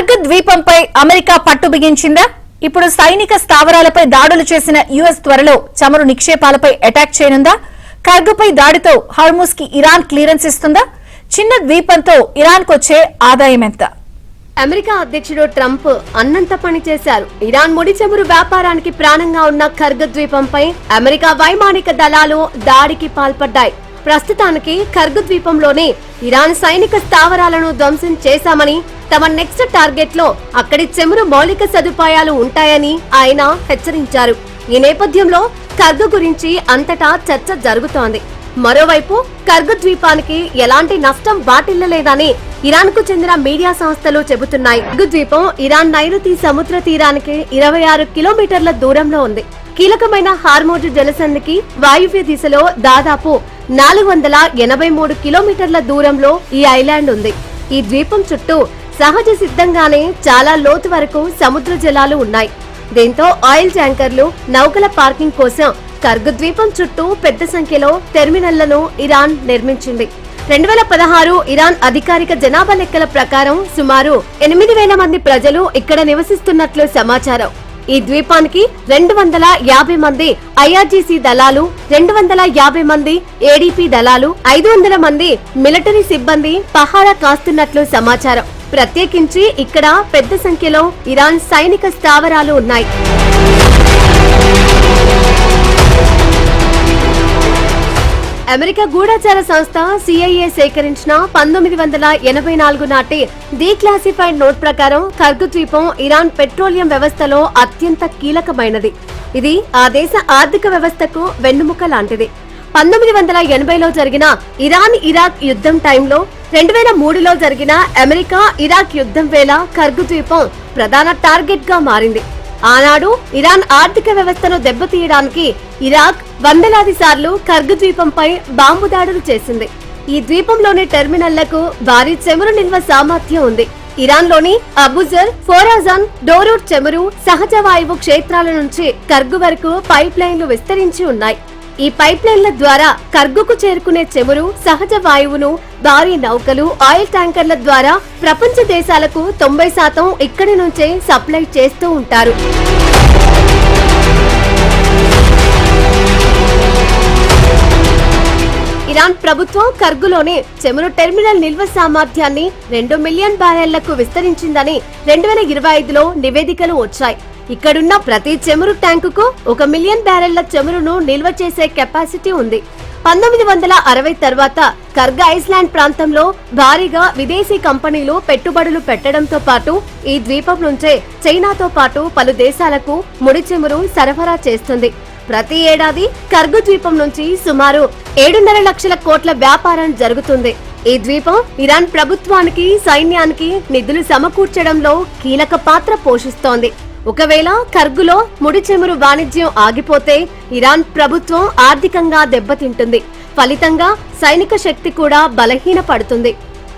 కర్గ్ ద్వీపంపై America పట్టు బిగించిందా? ఇప్పుడు సైనిక స్థావరాలపై దాడులు చేసిన యుఎస్ త్వరలో చమురు నిక్షేపాలపై అటాక్ చేయనుందా? కర్గ్పై దాడితో హార్ముజ్ కి ఇరాన్ క్లియరెన్స్ ఇస్తుందా? చిన్న ద్వీపంతో ఇరాన్ కొచ్చే ఆదాయం ఎంత? అమెరికా అధ్యక్షుడు ట్రంప్ అన్నంత పని చేశారు. ఇరాన్ ముడి చమురు వ్యాపారానికి ప్రాణంగా ఉన్న కర్గ్ ద్వీపంపై అమెరికా వైమానిక దళాలు దాడికి పాల్పడ్డాయి. ప్రస్తుతానికి కర్గ్ ద్వీపంలోనే ఇరాన్ సైనిక స్థావరాలను ధ్వంసం చేశామని, తమ నెక్స్ట్ టార్గెట్ లో అక్కడి చమురు మౌలిక సదుపాయాలు ఉంటాయని ఆయన హెచ్చరించారు. ఈ నేపథ్యంలో కర్గ్ గురించి అంతటా చర్చ జరుగుతోంది. మరోవైపు కర్గ్ ద్వీపానికి ఎలాంటి నష్టం వాటిల్లలేదని ఇరాన్ కు చెందిన మీడియా సంస్థలు చెబుతున్నాయి. కర్గ్ ద్వీపం ఇరాన్ నైరుతి సముద్ర తీరానికి 26 కిలోమీటర్ల దూరంలో ఉంది. కీలకమైన హార్ముజ్ జలసంధికి వాయువ్య దిశలో దాదాపు 483 కిలోమీటర్ల దూరంలో ఈ ఐలాండ్ ఉంది. ఈ ద్వీపం చుట్టూ సహజ సిద్ధంగానే చాలా లోతు వరకు సముద్ర జలాలు ఉన్నాయి. దీంతో ఆయిల్ ట్యాంకర్లు, నౌకల పార్కింగ్ కోసం కర్గ్ ద్వీపం చుట్టూ పెద్ద సంఖ్యలో టెర్మినళ్లను ఇరాన్ నిర్మించింది. 2016 ఇరాన్ అధికారిక జనాభా లెక్కల ప్రకారం సుమారు 8,000 మంది ప్రజలు ఇక్కడ నివసిస్తున్నట్లు సమాచారం. ఈ ద్వీపానికి 250 మంది ఐఆర్జీసీ దళాలు, 250 మంది ఏడీపీ దళాలు, 500 మంది మిలిటరీ సిబ్బంది పహారా కాస్తున్నట్లు సమాచారం. ప్రత్యేకించి ఇక్కడ పెద్ద సంఖ్యలో ఇరాన్ సైనిక స్థావరాలు ఉన్నాయి. అమెరికా గూఢచార సంస్థ సిఐఏ సేకరించిన 1984 నాటి డీక్లాసిఫైడ్ నోట్ ప్రకారం కర్గ్ ద్వీపం ఇరాన్ పెట్రోలియం వ్యవస్థలో అత్యంత కీలకమైనది. ఇది ఆ దేశ ఆర్థిక వ్యవస్థకు వెన్నుముక లాంటిది. 1980లో జరిగిన ఇరాన్ ఇరాక్ యుద్ధం టైంలో, 2003లో జరిగిన అమెరికా ఇరాక్ యుద్ధం వేళ కర్గ్ ద్వీపం ప్రధాన టార్గెట్ గా మారింది. ఆనాడు ఇరాన్ ఆర్థిక వ్యవస్థను దెబ్బతీయడానికి ఇరాక్ వందలాది సార్లు కర్గ్ ద్వీపంపై బాంబు దాడులు చేసింది. ఈ ద్వీపంలోని టెర్మినళ్లకు భారీ చమురు నిల్వ సామర్థ్యం ఉంది. ఇరాన్ లోని అబుజర్, ఫోరాజాన్, డోరూట్ చమురు సహజ వాయువు క్షేత్రాల నుంచి కర్గ్ వరకు పైప్ లైన్లు విస్తరించి ఉన్నాయి. ఈ పైప్ లైన్ల ద్వారా కర్గుకు చేరుకునే చమురు, సహజ వాయువును భారీ నౌకలు, ఆయిల్ ట్యాంకర్ల ద్వారా ప్రపంచ దేశాలకు 90% ఇక్కడి నుంచే సప్లై చేస్తూ ఉంటారు. ఇరాన్ ప్రభుత్వం కర్గులోని చమురు టెర్మినల్ నిల్వ సామర్థ్యాన్ని 2 మిలియన్ బ్యారెళ్లకు విస్తరించిందని 2025లో నివేదికలు వచ్చాయి. ఇక్కడున్న ప్రతి చమురు ట్యాంకుకు 1 మిలియన్ బ్యారెళ్ల చమురును నిల్వ చేసే కెపాసిటీ ఉంది. 1960 తర్వాత కర్గ్ ఐస్లాండ్ ప్రాంతంలో భారీగా విదేశీ కంపెనీలు పెట్టుబడులు పెట్టడంతో పాటు ఈ ద్వీపం నుంచే చైనాతో పాటు పలు దేశాలకు ముడి చమురు సరఫరా చేస్తుంది. ప్రతి ఏడాది కర్గ్ ద్వీపం నుంచి సుమారు 7.5 లక్షల కోట్ల వ్యాపారం జరుగుతుంది. ఈ ద్వీపం ఇరాన్ ప్రభుత్వానికి, సైన్యానికి నిధులు సమకూర్చడంలో కీలక పాత్ర పోషిస్తోంది. ఒకవేళ కర్గులో ముడి చమురు వాణిజ్యం ఆగిపోతే ఇరాన్ ప్రభుత్వం ఆర్థికంగా దెబ్బతింటుంది. ఫలితంగా సైనిక శక్తి కూడా బలహీనపడుతుంది.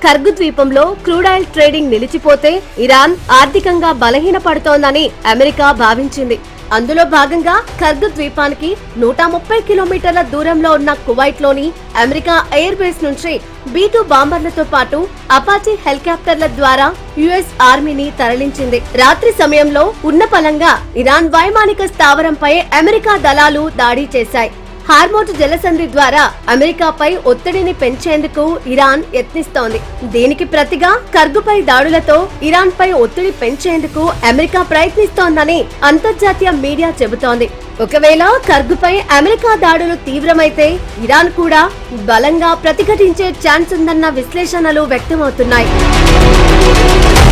కర్గ్ ద్వీపంలో క్రూడ్ ఆయిల్ ట్రేడింగ్ నిలిచిపోతే ఇరాన్ ఆర్థికంగా బలహీనపడుతోందని అమెరికా భావించింది. అందులో భాగంగా కర్గ్ ద్వీపానికి 130 కిలోమీటర్ల దూరంలో ఉన్న కువైట్ లోని అమెరికా ఎయిర్ బేస్ నుంచి B-2 బాంబర్లతో పాటు అపాచీ హెలికాప్టర్ల ద్వారా యుఎస్ ఆర్మీని తరలించింది. రాత్రి సమయంలో ఉన్నపలంగా ఇరాన్ వైమానిక స్థావరంపై అమెరికా దళాలు దాడి చేశాయి. హార్ముజ్ జలసంధి ద్వారా అమెరికాపై ఒత్తిడిని పెంచేందుకు ఇరాన్ యత్నిస్తోంది. దీనికి ప్రతిగా కర్గుపై దాడులతో ఇరాన్ పై ఒత్తిడి పెంచేందుకు అమెరికా ప్రయత్నిస్తోందని అంతర్జాతీయ మీడియా చెబుతోంది. ఒకవేళ కర్గుపై అమెరికా దాడులు తీవ్రమైతే ఇరాన్ కూడా బలంగా ప్రతిఘటించే ఛాన్స్ ఉందన్న విశ్లేషణలు వ్యక్తమవుతున్నాయి.